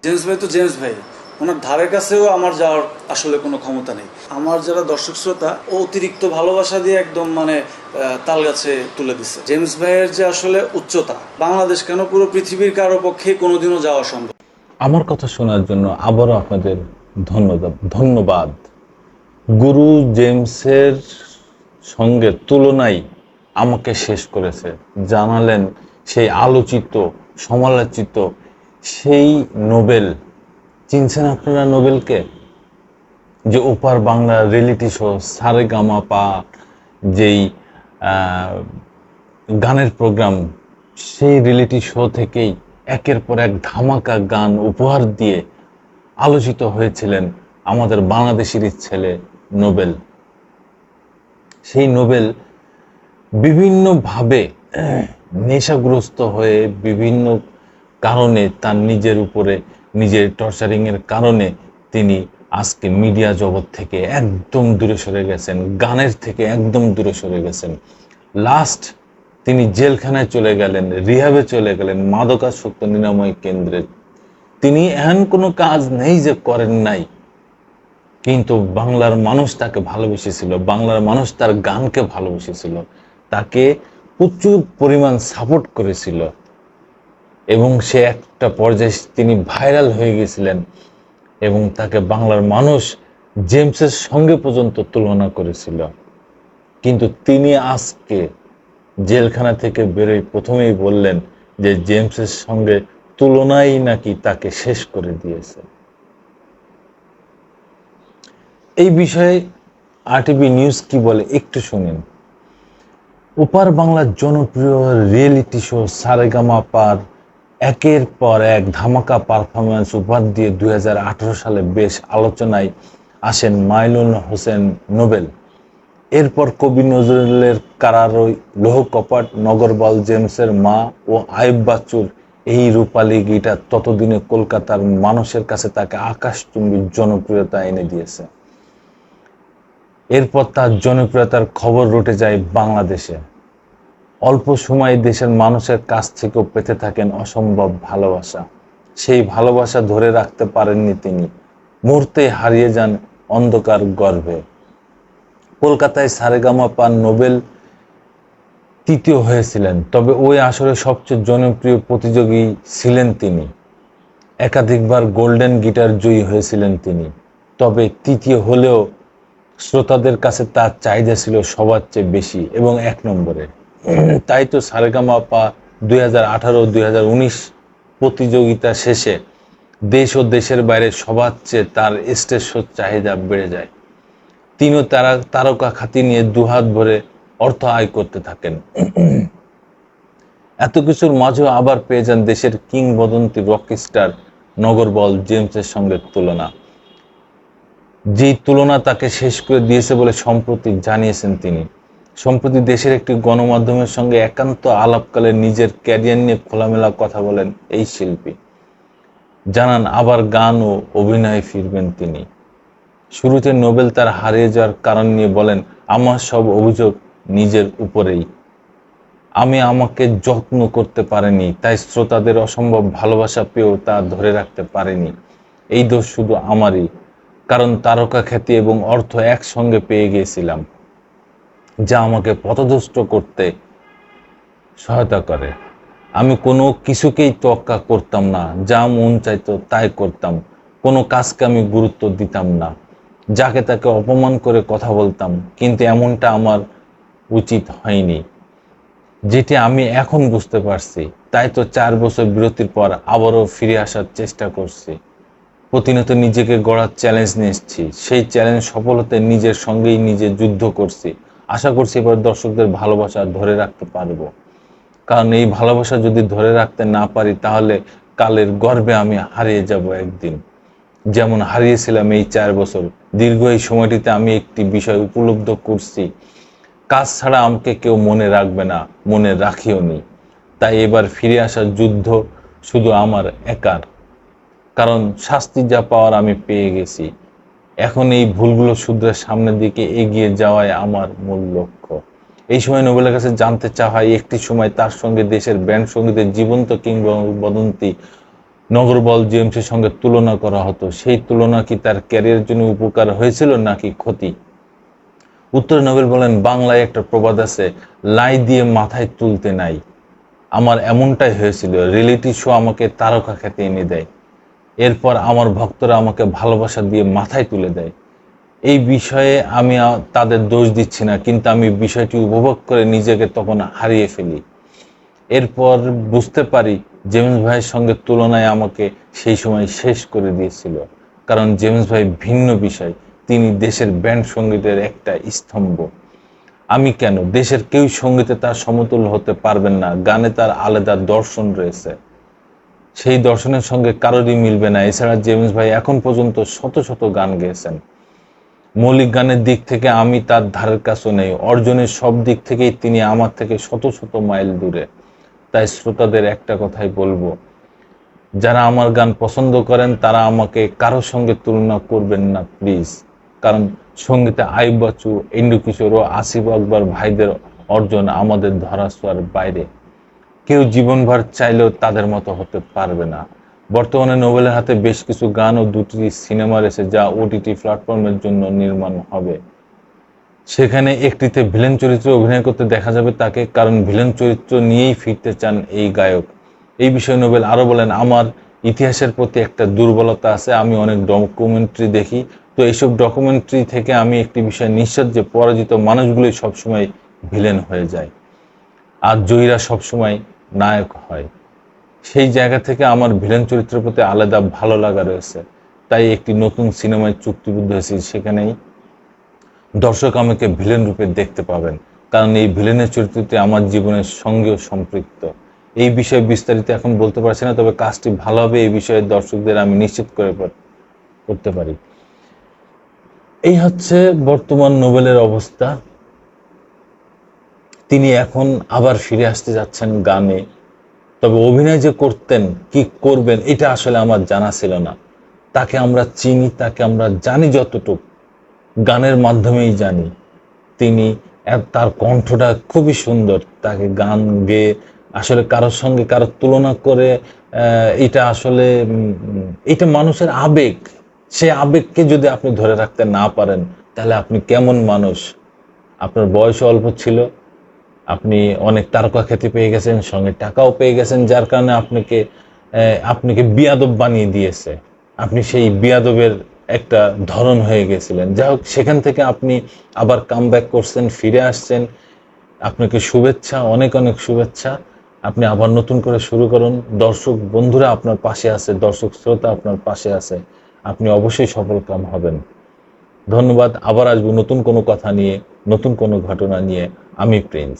James ভাই তো James ভাই, ওনার ধারে কাছেও আমার যাওয়ার আসলে কোনো ক্ষমতা নেই। আমার যারা দর্শক শ্রোতা ও অতিরিক্ত ভালোবাসা দিয়ে একদম তাল গাছে তুলে দিচ্ছে। জেমস ভাইয়ের যে আসলে উচ্চতা, বাংলাদেশ কেন পুরো পৃথিবীর কারো পক্ষে কোনোদিনও যাওয়া সম্ভব। আমার কথা শোনার জন্য আবারও আপনাদের ধন্যবাদ। গুরু জেমসের সঙ্গে তুলনায় আমাকে শেষ করেছে। জানালেন সেই আলোচিত, সমালোচিত সেই নোবেল। চিনছেন আপনারা নোবেলকে? যে ওপার বাংলা রিয়েলিটি শো সারেগামাপা, যেই আহ, গানের প্রোগ্রাম, সেই রিয়েলিটি শো থেকেই একের পর এক ধামাকা গান উপহার দিয়ে আলোচিত হয়েছিলেন আমাদের বাংলাদেশেরই ছেলে নোবেল। সেই নোবেল বিভিন্নভাবে নেশাগ্রস্ত হয়ে, বিভিন্ন কারণে, তার নিজের উপরে নিজের টর্চারিংয়ের কারণে তিনি আজকে মিডিয়া জগৎ থেকে একদম দূরে সরে গেছেন, গানের থেকে একদম দূরে সরে গেছেন। লাস্ট তিনি জেলখানায় চলে গেলেন, রিহাবে চলে গেলেন, মাদকাসক্ত নিরাময় কেন্দ্রে। তিনি এমন কোনো কাজ নেই যে করেন নাই, কিন্তু বাংলার মানুষ তাকে ভালোবেসেছিল, বাংলার মানুষ তার গানকে ভালোবেসেছিল, তাকে প্রচুর পরিমাণ সাপোর্ট করেছিল, এবং সে একটা পর্যায়ে তিনি ভাইরাল হয়ে গেছিলেন, এবং তাকে বাংলার মানুষ জেমসের সঙ্গে পর্যন্ত তুলনা করেছিল। কিন্তু তিনি আজকে জেলখানা থেকে বেরোয় প্রথমেই বললেন যে জেমসের সঙ্গে তুলনাই নাকি তাকে শেষ করে দিয়েছে। এই বিষয়ে আরটিভি নিউজ কি বলে একটু শুনেন। ওপার বাংলার জনপ্রিয় রিয়েলিটি শো সারেগামাপার একের পর এক ধামাকা পারফরমেন্স উপহার দিয়ে 2018 সালে বেশ আলোচনায় আসেন মাইনুল হোসেন নোবেল। এরপর কবি নজরুলের কারারই লৌহ কপাট, নগরবাউল জেমসের মা ও আইয়ুব বাচ্চুর এই রূপালী গীটার ততদিনে কলকাতার মানুষের কাছে তাকে আকাশচুম্বী জনপ্রিয়তা এনে দিয়েছে। এরপর তার জনপ্রিয়তার খবর রটে যায় বাংলাদেশে। অল্প সময়ে দেশের মানুষের কাছ থেকেও পেতে থাকেন অসম্ভব ভালোবাসা। সেই ভালোবাসা ধরে রাখতে পারেননি তিনি, মুহূর্তে হারিয়ে যান অন্ধকার গর্ভে। কলকাতায় সারেগামাপা নোবেল তৃতীয় হয়েছিলেন, তবে ওই আসরে সবচেয়ে জনপ্রিয় প্রতিযোগী ছিলেন তিনি। একাধিকবার গোল্ডেন গিটার জয়ী হয়েছিলেন তিনি, তবে তৃতীয় হলেও শ্রোতাদের কাছে তার চাহিদা ছিল সবার চেয়ে বেশি এবং এক নম্বরে। তাই তো সারেগামাপা 2018-2019 প্রতিযোগিতা শেষে দেশ ও দেশের বাইরে সবার চেয়ে তার স্টেজ শোর চাহিদা বেড়ে যায়। তিনিও তারকা খ্যাতি নিয়ে দুহাত ভরে অর্থ আয় করতে থাকেন। এত কিছুর মাঝেও আবার পেয়ে যান দেশের কিংবদন্তি রকস্টার নগরবাউল জেমসের সঙ্গে তুলনা, যেই তুলনা তাকে শেষ করে দিয়েছে বলে সম্প্রতি জানিয়েছেন তিনি। সম্প্রতি দেশের একটি গণমাধ্যমের সঙ্গে একান্ত আলাপকালে নিজের ক্যারিয়ার নিয়ে খোলামেলা কথা বলেন এই শিল্পী। জানান আবার গান ও অভিনয়ে ফিরবেন তিনি। শুরুতে নোবেল তার হারিয়ে যাওয়ার কারণ নিয়ে বলেন, আমার সব অভিযোগ নিজের উপরেই। আমি আমাকে যত্ন করতে পারিনি, তাই শ্রোতাদের অসম্ভব ভালোবাসা পেয়েও তা ধরে রাখতে পারিনি। এই দোষ শুধু আমারই, কারণ তারকা খ্যাতি এবং অর্থ একসঙ্গে পেয়ে গিয়েছিলাম, যা আমাকে পথভ্রষ্ট করতে সহায়তা করে। আমি কোনো কিছুকেই তোয়াক্কা করতাম না, যা মন চাইতো তাই করতাম। কোনো কাজকে আমি গুরুত্ব দিতাম না, যাকে তাকে অপমান করে কথা বলতাম, কিন্তু এমনটা আমার উচিত হয়নি, যেটি আমি এখন বুঝতে পারছি। তাই তো 4 বছর বিরতির পর আবারও ফিরে আসার চেষ্টা করছি। প্রতিনিয়ত নিজেকে গড়ার চ্যালেঞ্জ নিয়েছি, সেই চ্যালেঞ্জ সফল হতে নিজের সঙ্গেই নিজে যুদ্ধ করছি। আশা করছি এবার দর্শকদের ভালোবাসা ধরে রাখতে পারবো, কারণ এই ভালোবাসা যদি ধরে রাখতে না পারি তাহলে কালের গর্ভে আমি হারিয়ে যাব একদিন, যেমন হারিয়েছিলাম এই 4 বছর। দীর্ঘ এই সময়টিতে আমি একটি বিষয় উপলব্ধ করছি, কাজ ছাড়া আমাকে কেউ মনে রাখবে না, মনে রাখিও নি। তাই এবার ফিরে আসার যুদ্ধ শুধু আমার একার, কারণ শাস্তি যা পাওয়ার আমি পেয়ে গেছি। এখন এই ভুলগুলো শুধরে সামনের দিকে এগিয়ে যাওয়াই আমার মূল লক্ষ্য। এই সময় নোবেলের কাছে জানতে চাওয়া হয়, একটি সময় তার সঙ্গে দেশের ব্যান্ড সঙ্গীতের জীবন্ত কিংবদন্তি নগরবল জেমসের সঙ্গে তুলনা করা হতো, সেই তুলনা কি তার ক্যারিয়ারের জন্য উপকার হয়েছিল নাকি ক্ষতি? উত্তরে নোবেল বলেন, বাংলায় একটা প্রবাদ আছে, লাই দিয়ে মাথায় তুলতে নাই। আমার এমনটাই হয়েছিল। রিয়েলিটি শো আমাকে তারকা খ্যাতি এনে দেয়, এরপর আমার ভক্তরা আমাকে ভালোবাসা দিয়ে মাথায় তুলে দেয়। এই বিষয়ে আমি তাদের দোষ দিচ্ছি না, কিন্তু আমি বিষয়টি উপভোগ করে নিজেকে তখন হারিয়ে ফেলি। এরপর বুঝতে পারি জেমস ভাইয়ের সঙ্গে তুলনায় আমাকে সেই সময় শেষ করে দিয়েছিল। কারণ জেমস ভাই ভিন্ন বিষয়, তিনি দেশের ব্যান্ড সঙ্গীতের একটা স্তম্ভ। আমি কেন? দেশের কেউ সঙ্গীতে তার সমতুল্য হতে পারবেন না। গানে তার আলাদা দর্শন রয়েছে, সেই দর্শনের সঙ্গে কারোরই মিলবে না। এছাড়া জেমস ভাই এখন পর্যন্ত শত শত গান গেয়েছেন। মৌলিক গানের দিক থেকে আমি তার ধারের কাছেও নেই, অর্জনের সব দিক থেকেই তিনি আমার থেকে শত শত মাইল দূরে। তাই শ্রোতাদের একটা কথাই বলবো, যারা আমার গান পছন্দ করেন তারা আমাকে কারোর সঙ্গে তুলনা করবেন না প্লিজ। কারণ সঙ্গীতে আইয়ুব বাচ্চু, এন্ডু কিশোর ও আসিফ আকবর ভাইদের অর্জন আমাদের ধরাছোঁয়ার বাইরে। কেউ জীবনভর চাইলেও তাদের মতো হতে পারবে না। বর্তমানে নোবেলের হাতে বেশ কিছু গান ও দুটি সিনেমা রয়েছে যা ওটিটি প্ল্যাটফর্মের জন্য নির্মাণ হবে। সেখানে একটিতে ভিলেন চরিত্রে অভিনয় করতে দেখা যাবে তাকে, কারণ ভিলেন চরিত্র নিয়েই ফিরতে চান এই গায়ক। এই বিষয়ে নোবেল আরো বলেন, আমার ইতিহাসের প্রতি একটা দুর্বলতা আছে। আমি অনেক ডকুমেন্টারি দেখি, তো এইসব ডকুমেন্টারি থেকে আমি একটি বিষয় নিশ্চিত যে পরাজিত মানুষগুলোই সবসময় ভিলেন হয়ে যায় আর জয়ীরা সবসময় নায়ক হয়। সেই জায়গা থেকে আমার ভিলেন চরিত্রের প্রতি আলাদা ভালো লাগা রয়েছে। তাই একটি নতুন সিনেমায় চুক্তিবদ্ধ হয়েছি, সেখানেই দর্শক আমাকে ভিলেন রূপে দেখতে পাবেন, কারণ এই ভিলেনের চরিত্রটি আমার জীবনের সঙ্গেও সম্পৃক্ত। এই বিষয়ে বিস্তারিত এখন বলতে পারছি না, তবে কাজটি ভালো হবে এই বিষয়ে দর্শকদের আমি নিশ্চিত করতে পারি। এই হচ্ছে বর্তমান নোবেলের অবস্থা। তিনি এখন আবার ফিরে আসতে যাচ্ছেন গানে, তবে অভিনয় যে করতেন, কি করবেন, এটা আসলে আমার জানা ছিল না। তাকে আমরা চিনি, তাকে আমরা জানি যতটুকু, গানের মাধ্যমেই জানি। তিনি তার কণ্ঠটা খুবই সুন্দর, তাকে গান গেয়ে আসলে কারোর সঙ্গে কারোর তুলনা করে এটা আসলে এটা মানুষের আবেগ। সেই আবেগকে যদি আপনি ধরে রাখতে না পারেন তাহলে আপনি কেমন মানুষ? আপনার বয়স অল্প ছিল, আপনি অনেক তারকা খ্যাতি পেয়ে গেছেন, সঙ্গে টাকাও পেয়ে গেছেন, যার কারণে আপনাকে বিয়াদব বানিয়ে দিয়েছে। আপনি সেই বিয়াদবের একটা ধরন হয়ে গেছিলেন। যাই হোক, সেখান থেকে আপনি আবার কামব্যাক করছেন, ফিরে আসছেন। আপনাকে শুভেচ্ছা, অনেক অনেক শুভেচ্ছা। আপনি আবার নতুন করে শুরু করুন। দর্শক বন্ধুরা আপনার পাশে আছে, দর্শক শ্রোতা আপনার পাশে আছে। আপনি অবশ্যই সফলকাম হবেন। ধন্যবাদ। আবার আসবো নতুন কোনো কথা নিয়ে, নতুন কোনো ঘটনা নিয়ে। আমি প্রিন্স।